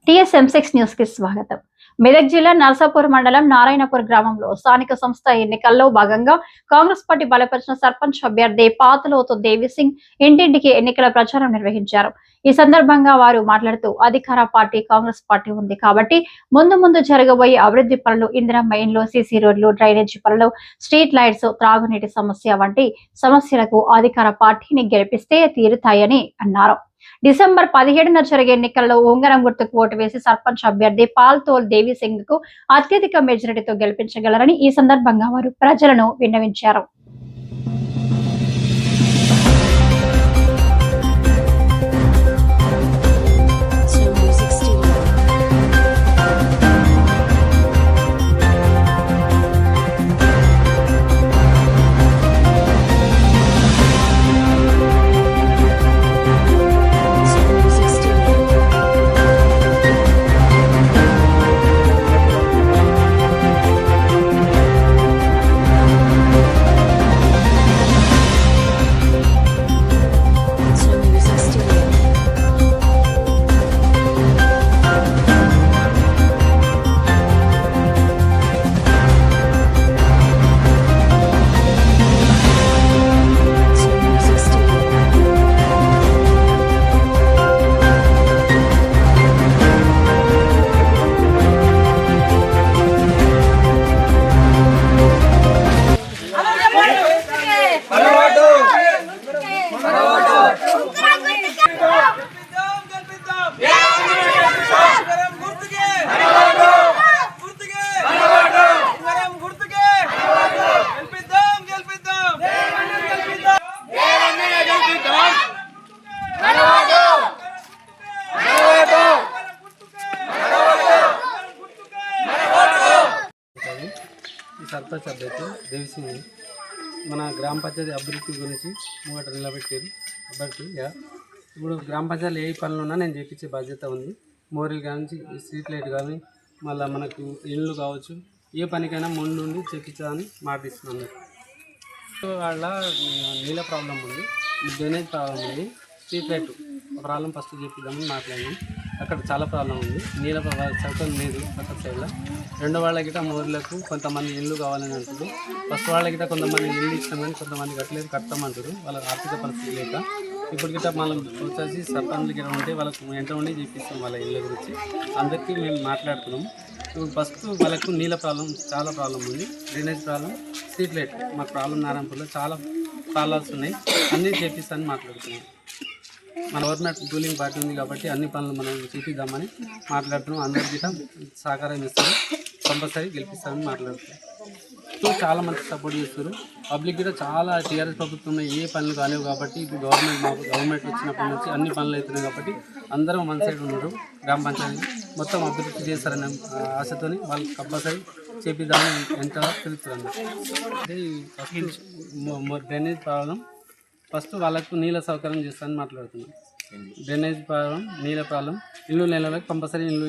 TSM6 news కి స్వాగతం. మెదక్ జిల్లా నర్సాపూర్ మండలం నారాయణపూర్ గ్రామంలో స్థానిక సంస్థ ఎన్నికల్లో భాగంగా కాంగ్రెస్ పార్టీ బలపరిచిన సర్పంచ్ అభ్యర్థి పాతలోతు దేవిసింగ్ ఇంటింటికి ఎన్నికల ప్రచారం నిర్వహించారు. ఈ సందర్భంగా వారు మాట్లాడుతూ అధికార పార్టీ కాంగ్రెస్ పార్టీ ఉంది కాబట్టి ముందు జరగబోయే అభివృద్ధి పనులు, ఇందిరమ్మ ఇండ్లు, సీసీ రోడ్లు, డ్రైనేజీ పనులు, స్ట్రీట్ లైట్స్, త్రాగునీటి సమస్య వంటి సమస్యలకు అధికార పార్టీని గెలిపిస్తే తీరుతాయని అన్నారు. డిసెంబర్ 17న జరిగే ఎన్నికల్లో ఉంగరం గుర్తుకు ఓటు వేసి సర్పంచ్ అభ్యర్థి పాల్తోల్ దేవిసింగ్ కు అత్యధిక మెజారిటీతో గెలిపించగలరని ఈ సందర్భంగా వారు ప్రజలను విన్నవించారు. సర్పంచ్ అభ్యర్థి దేవిసింగ్ మన గ్రామ పంచాయతీ అభివృద్ధి గురించి ముంగట నిలబెట్టారు అభ్యర్థిగా. ఇప్పుడు గ్రామ పంచాయతీలో ఏ పనులు ఉన్నా నేను చేయించే బాధ్యత ఉంది. మోరీలు కానీ, స్ట్రీట్ లైట్ కానీ, మళ్ళీ మనకు ఇళ్ళు కావచ్చు, ఏ పనికైనా ముందుండి చేయించాలని మాటిస్తున్నాను. వాళ్ళ నీళ్ళ ప్రాబ్లం ఉంది, డ్రైనేజ్ ప్రాబ్లం ఉంది, స్ట్రీట్ లైట్ ప్రాబ్లం ఫస్ట్ చెప్పిద్దామని మాట్లాడినాం. అక్కడ చాలా ప్రాబ్లం ఉంది, నీళ్ళ సౌకర్యం లేదు పక్క సైడ్లో. రెండో వాళ్ళ గిట్ట మోర్లకు కొంతమంది ఇల్లు కావాలని అంటారు. ఫస్ట్ వాళ్ళ గిట్ట కొంతమంది ఇల్లు ఇచ్చినాం కానీ కొంతమంది కట్టలేదు, కడతామంటారు వాళ్ళ ఆర్థిక పరిస్థితి లేక. ఇప్పుడు గిట్ట మనం వచ్చేసి సర్పంచ్ గిట్ట ఉంటే వాళ్ళకు వెంట ఉండి చూపిస్తాం వాళ్ళ ఇళ్ళ గురించి. అందరికీ మేము మాట్లాడుతున్నాం. ఇప్పుడు ఫస్ట్ వాళ్ళకు నీళ్ళ ప్రాబ్లం చాలా ప్రాబ్లం ఉంది, డ్రైనేజ్ ప్రాబ్లం, స్ట్రీట్ లైట్ మాకు ప్రాబ్లం. నారాయణపూర్లో చాలా ప్రాబ్లమ్స్ ఉన్నాయి, అన్నీ చేపిస్తామని మాట్లాడుతున్నాం. మన గవర్నమెంట్ రూలింగ్ పార్టీ ఉంది కాబట్టి అన్ని పనులు మనం చేపిద్దామని మాట్లాడుతున్నాం. అందరికీ సహకారం ఇస్తారు, కంపల్సరీ గెలిపిస్తామని మాట్లాడుతున్నాం. చాలా మంది సపోర్ట్ చేస్తారు. పబ్లిక్ కూడా చాలా టీఆర్ఎస్ ప్రభుత్వంలో ఏ పనులు కాలేవు కాబట్టి ఇప్పుడు గవర్నమెంట్ వచ్చినప్పటి నుంచి అన్ని పనులు అవుతున్నాయి కాబట్టి అందరం మన సైడ్ ఉన్నారు. గ్రామ పంచాయతీ మొత్తం అభివృద్ధి చేస్తారనే ఆశతో వాళ్ళు కంపల్సరీ చేపిద్దామని ఎంతగా తెలుస్తుంది. అంటే డ్రైనేజ్ ప్రాబ్లం ఫస్ట్ వాళ్ళకు నీళ్ళ సౌకర్యం చేస్తారని మాట్లాడుతున్నాం. డ్రైనేజ్ ప్రాబ్లం, నీళ్ళ ప్రాబ్లం, ఇల్లు నెలలకు కంపల్సరీ ఇల్లు